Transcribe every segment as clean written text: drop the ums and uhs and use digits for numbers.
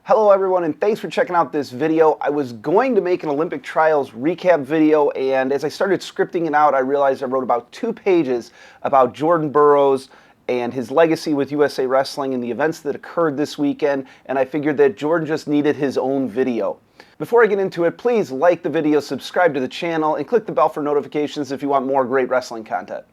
Hello everyone, and thanks for checking out this video. I was going to make an Olympic trials recap video, and as I started scripting it out, I realized I wrote about 2 pages about Jordan Burroughs and his legacy with USA Wrestling and the events that occurred this weekend, and I figured that Jordan just needed his own video. Before I get into it, please like the video, subscribe to the channel, and click the bell for notifications if you want more great wrestling content.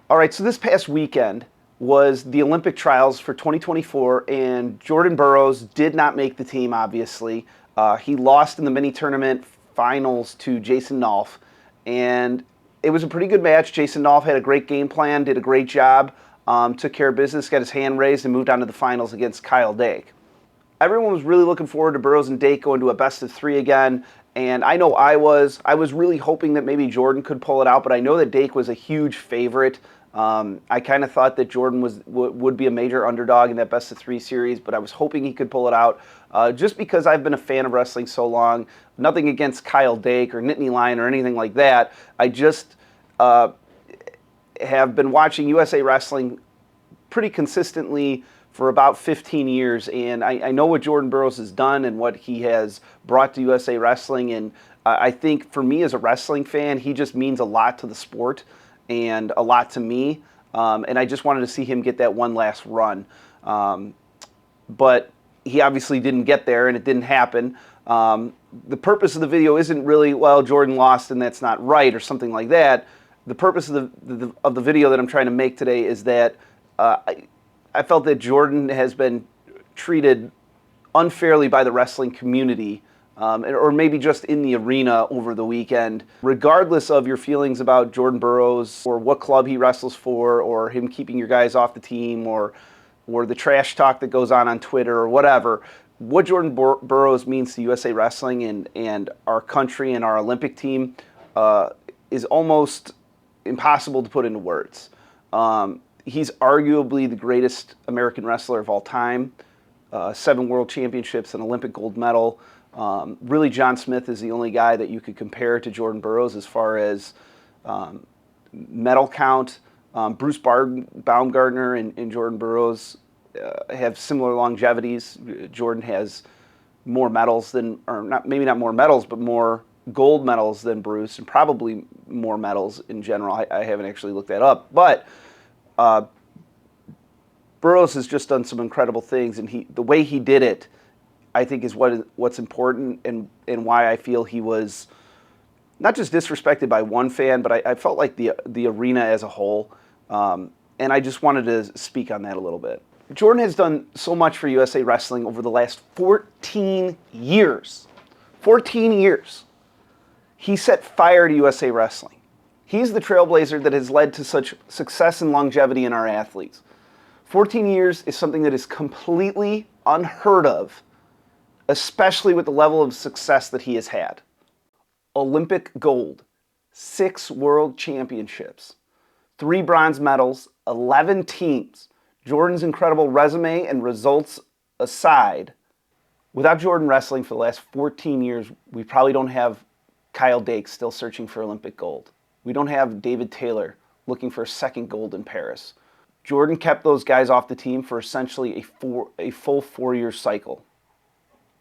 Alright, so this past weekend was the Olympic trials for 2024, and Jordan Burroughs did not make the team, obviously. He lost in the mini-tournament finals to Jason Nolf, and it was a pretty good match. Jason Nolf had a great game plan, did a great job, took care of business, got his hand raised, and moved on to the finals against Kyle Dake. Everyone was really looking forward to Burroughs and Dake going to a best-of-3 again, and I know I was really hoping that maybe Jordan could pull it out, but I know that Dake was a huge favorite. I kind of thought that Jordan would be a major underdog in that best-of-3 series, but I was hoping he could pull it out just because I've been a fan of wrestling so long. Nothing against Kyle Dake or Nittany Lion or anything like that. I just have been watching USA Wrestling pretty consistently for about 15 years, and I know what Jordan Burroughs has done and what he has brought to USA Wrestling, and I think for me as a wrestling fan, he just means a lot to the sport and a lot to me, and I just wanted to see him get that one last run. But he obviously didn't get there, and it didn't happen. The purpose of the video isn't really, well, Jordan lost and that's not right or something like that. The purpose of the video that I'm trying to make today is that I felt that Jordan has been treated unfairly by the wrestling community, or maybe just in the arena over the weekend. Regardless of your feelings about Jordan Burroughs or what club he wrestles for, or him keeping your guys off the team, or the trash talk that goes on Twitter or whatever, what Jordan Burroughs means to USA Wrestling and our country and our Olympic team is almost impossible to put into words. He's arguably the greatest American wrestler of all time. 7 world championships, an Olympic gold medal. Really, John Smith is the only guy that you could compare to Jordan Burroughs as far as medal count. Bruce Baumgartner and Jordan Burroughs have similar longevities. Jordan has more medals than, or maybe not more medals, but more gold medals than Bruce, and probably more medals in general. I haven't actually looked that up, but Burroughs has just done some incredible things, and the way he did it, I think, is what's important, and why I feel he was not just disrespected by one fan, but I felt like the arena as a whole, and I just wanted to speak on that a little bit. Jordan has done so much for USA Wrestling over the last 14 years. 14 years. He set fire to USA Wrestling. He's the trailblazer that has led to such success and longevity in our athletes. 14 years is something that is completely unheard of, especially with the level of success that he has had. Olympic gold, 6 world championships, 3 bronze medals, 11 teams. Jordan's incredible resume and results aside, without Jordan wrestling for the last 14 years, we probably don't have Kyle Dake still searching for Olympic gold. We don't have David Taylor looking for a 2nd gold in Paris. Jordan kept those guys off the team for essentially a full 4-year cycle.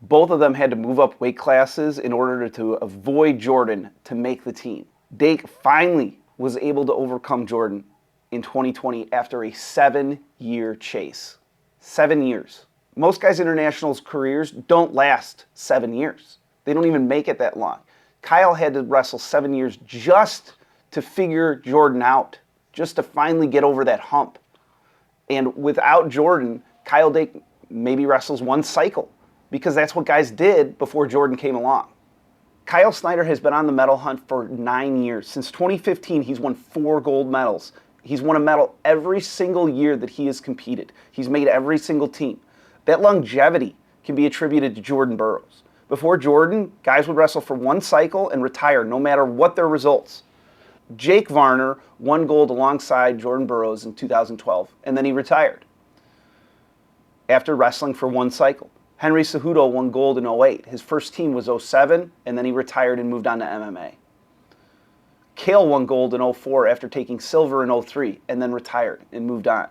Both of them had to move up weight classes in order to avoid Jordan to make the team. Dake finally was able to overcome Jordan in 2020 after a 7-year chase. 7 years. Most guys' internationals' careers don't last 7 years. They don't even make it that long. Kyle had to wrestle 7 years just to figure Jordan out, just to finally get over that hump. And without Jordan, Kyle Dake maybe wrestles 1 cycle, because that's what guys did before Jordan came along. Kyle Snyder has been on the medal hunt for 9 years. Since 2015, he's won 4 gold medals. He's won a medal every single year that he has competed. He's made every single team. That longevity can be attributed to Jordan Burroughs. Before Jordan, guys would wrestle for 1 cycle and retire no matter what their results. Jake Varner won gold alongside Jordan Burroughs in 2012, and then he retired after wrestling for 1 cycle. Henry Cejudo won gold in 08. His first team was 07, and then he retired and moved on to MMA. Cale won gold in 04 after taking silver in 03, and then retired and moved on.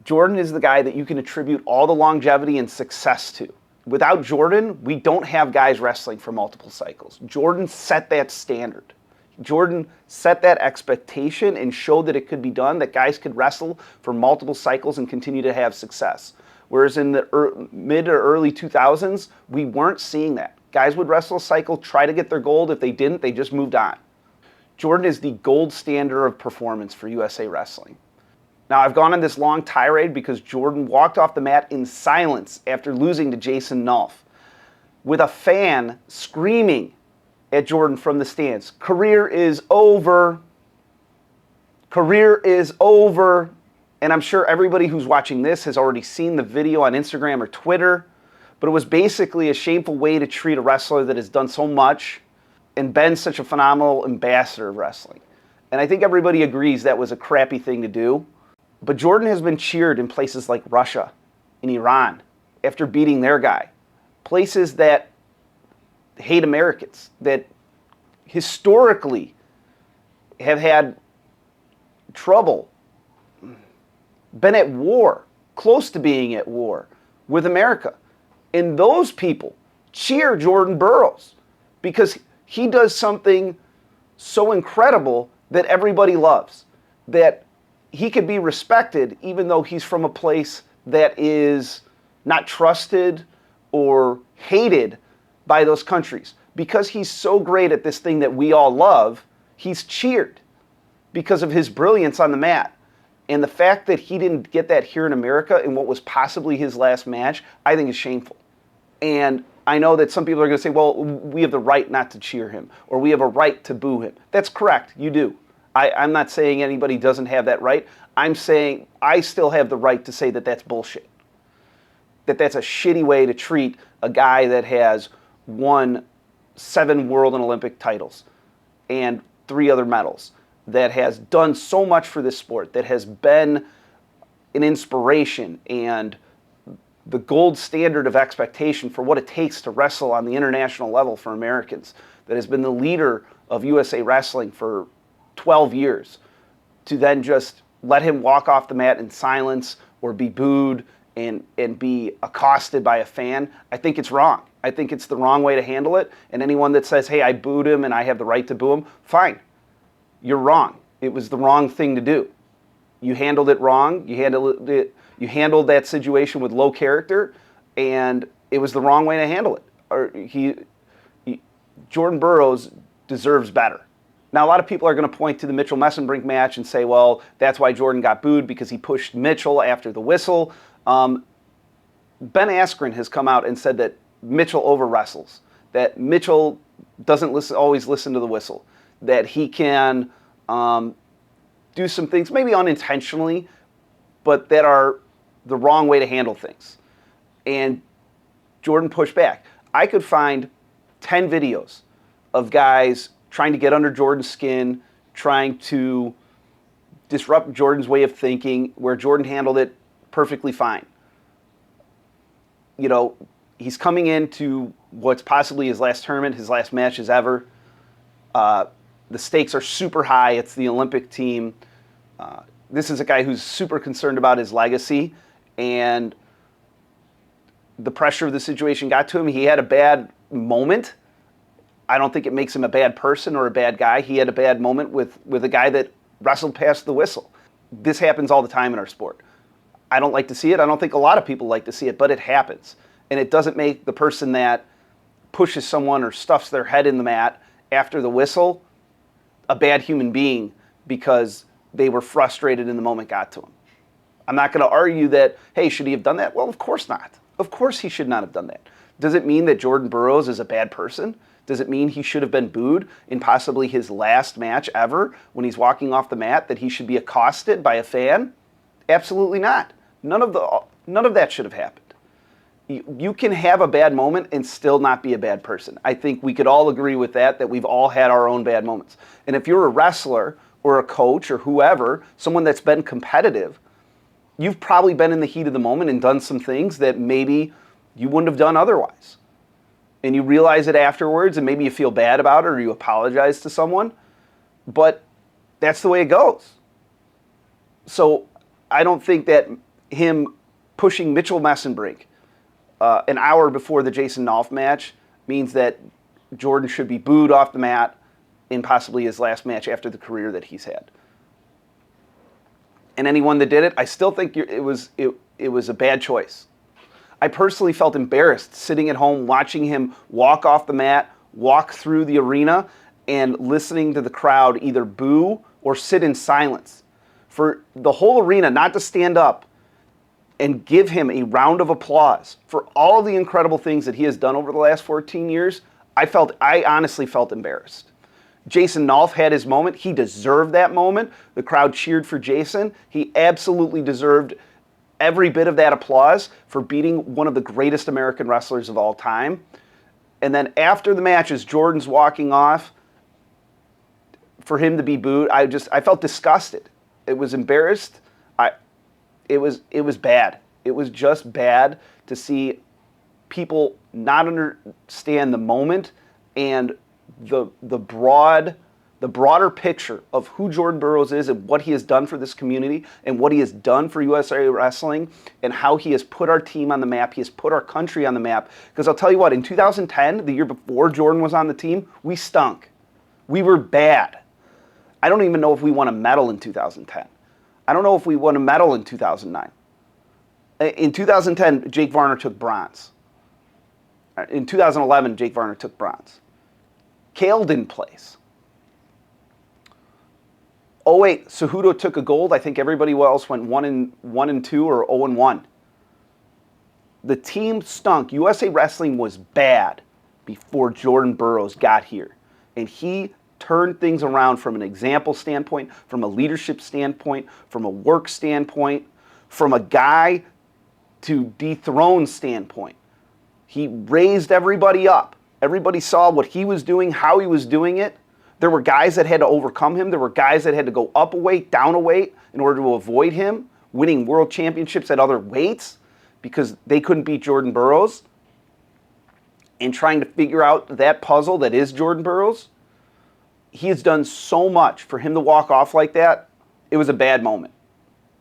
Jordan is the guy that you can attribute all the longevity and success to. Without Jordan, we don't have guys wrestling for multiple cycles. Jordan set that standard. Jordan set that expectation and showed that it could be done, that guys could wrestle for multiple cycles and continue to have success. Whereas in the mid or early 2000s, we weren't seeing that. Guys would wrestle a cycle, try to get their gold. If they didn't, they just moved on. Jordan is the gold standard of performance for USA Wrestling. Now, I've gone on this long tirade because Jordan walked off the mat in silence after losing to Jason Nolf, with a fan screaming at Jordan from the stands, "Career is over. Career is over." And I'm sure everybody who's watching this has already seen the video on Instagram or Twitter, but it was basically a shameful way to treat a wrestler that has done so much and been such a phenomenal ambassador of wrestling. And I think everybody agrees that was a crappy thing to do. But Jordan has been cheered in places like Russia and Iran after beating their guy. Places that hate Americans, that historically have had trouble, been at war, close to being at war with America. And those people cheer Jordan Burroughs because he does something so incredible that everybody loves, that he could be respected even though he's from a place that is not trusted or hated by those countries. Because he's so great at this thing that we all love, he's cheered because of his brilliance on the mat. And the fact that he didn't get that here in America in what was possibly his last match, I think is shameful. And I know that some people are going to say, well, we have the right not to cheer him, or we have a right to boo him. That's correct, you do. I'm not saying anybody doesn't have that right. I'm saying I still have the right to say that that's bullshit. That that's a shitty way to treat a guy that has won 7 world and Olympic titles and 3 other medals, that has done so much for this sport, that has been an inspiration and the gold standard of expectation for what it takes to wrestle on the international level for Americans, that has been the leader of USA Wrestling for 12 years, to then just let him walk off the mat in silence or be booed and be accosted by a fan, I think it's wrong. I think it's the wrong way to handle it. And anyone that says, hey, I booed him and I have the right to boo him, fine. You're wrong. It was the wrong thing to do. You handled it wrong. You handled that situation with low character, and it was the wrong way to handle it. Jordan Burroughs deserves better. Now, a lot of people are going to point to the Mitchell-Mesenbrink match and say, well, that's why Jordan got booed, because he pushed Mitchell after the whistle. Ben Askren has come out and said that Mitchell over-wrestles, that Mitchell doesn't always listen to the whistle, that he can do some things, maybe unintentionally, but that are the wrong way to handle things. And Jordan pushed back. I could find 10 videos of guys trying to get under Jordan's skin, trying to disrupt Jordan's way of thinking, where Jordan handled it perfectly fine. You know, he's coming into what's possibly his last tournament, his last matches ever. The stakes are super high. It's the Olympic team. This is a guy who's super concerned about his legacy, and the pressure of the situation got to him. He had a bad moment. I don't think it makes him a bad person or a bad guy. He had a bad moment with a guy that wrestled past the whistle. This happens all the time in our sport. I don't like to see it. I don't think a lot of people like to see it, but it happens. And it doesn't make the person that pushes someone or stuffs their head in the mat after the whistle a bad human being because they were frustrated and the moment got to them. I'm not going to argue that, hey, should he have done that? Well, of course not. Of course he should not have done that. Does it mean that Jordan Burroughs is a bad person? Does it mean he should have been booed in possibly his last match ever when he's walking off the mat, that he should be accosted by a fan? Absolutely not. None of that should have happened. You can have a bad moment and still not be a bad person. I think we could all agree with that we've all had our own bad moments. And if you're a wrestler or a coach or whoever, someone that's been competitive, you've probably been in the heat of the moment and done some things that maybe you wouldn't have done otherwise. And you realize it afterwards, and maybe you feel bad about it or you apologize to someone, but that's the way it goes. So I don't think that him pushing Mitchell Mesenbrink an hour before the Jason Nolf match means that Jordan should be booed off the mat in possibly his last match after the career that he's had. And anyone that did it, I still think it was a bad choice. I personally felt embarrassed sitting at home watching him walk off the mat, walk through the arena, and listening to the crowd either boo or sit in silence. For the whole arena not to stand up and give him a round of applause for all of the incredible things that he has done over the last 14 years, I honestly felt embarrassed. Jason Nolf had his moment. He deserved that moment. The crowd cheered for Jason. He absolutely deserved every bit of that applause for beating one of the greatest American wrestlers of all time. And then after the match, as Jordan's walking off, for him to be booed, I felt disgusted. It was embarrassed. It was bad. It was just bad to see people not understand the moment and the broader picture of who Jordan Burroughs is and what he has done for this community and what he has done for USA Wrestling and how he has put our team on the map. He has put our country on the map. Because I'll tell you what, in 2010, the year before Jordan was on the team, we stunk. We were bad. I don't even know if we won a medal in 2010. I don't know if we won a medal in 2009. In 2010, Jake Varner took bronze. In 2011, Jake Varner took bronze. Kale didn't place. Oh wait, Cejudo took a gold. I think everybody else went 1-2 or 0-1. The team stunk. USA Wrestling was bad before Jordan Burroughs got here. And he turned things around from an example standpoint, from a leadership standpoint, from a work standpoint, from a guy to dethrone standpoint. He raised everybody up. Everybody saw what he was doing, how he was doing it. There were guys that had to overcome him. There were guys that had to go up a weight, down a weight in order to avoid him, winning world championships at other weights because they couldn't beat Jordan Burroughs. And trying to figure out that puzzle that is Jordan Burroughs. He has done so much. For him to walk off like that, it was a bad moment.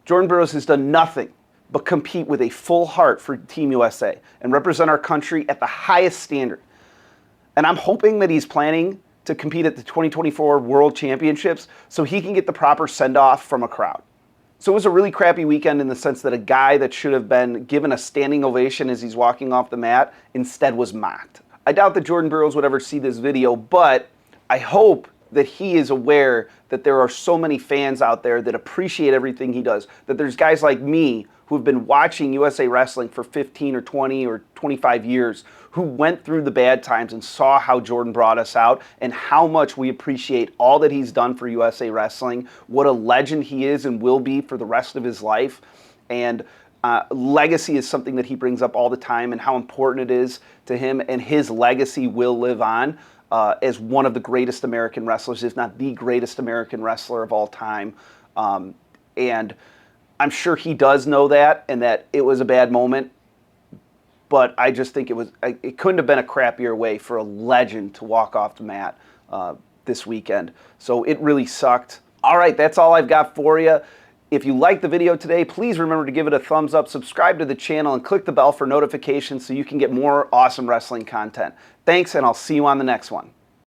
Jordan Burroughs has done nothing but compete with a full heart for Team USA and represent our country at the highest standard. And I'm hoping that he's planning to compete at the 2024 World Championships so he can get the proper send-off from a crowd. So it was a really crappy weekend in the sense that a guy that should have been given a standing ovation as he's walking off the mat instead was mocked. I doubt that Jordan Burroughs would ever see this video, but I hope that he is aware that there are so many fans out there that appreciate everything he does, that there's guys like me who have been watching USA Wrestling for 15 or 20 or 25 years who went through the bad times and saw how Jordan brought us out and how much we appreciate all that he's done for USA Wrestling, what a legend he is and will be for the rest of his life. And legacy is something that he brings up all the time and how important it is to him, and his legacy will live on as one of the greatest American wrestlers, if not the greatest American wrestler of all time. And I'm sure he does know that and that it was a bad moment, but I just think it couldn't have been a crappier way for a legend to walk off the mat this weekend. So it really sucked. All right, that's all I've got for you. If you liked the video today, please remember to give it a thumbs up, subscribe to the channel, and click the bell for notifications so you can get more awesome wrestling content. Thanks, and I'll see you on the next one.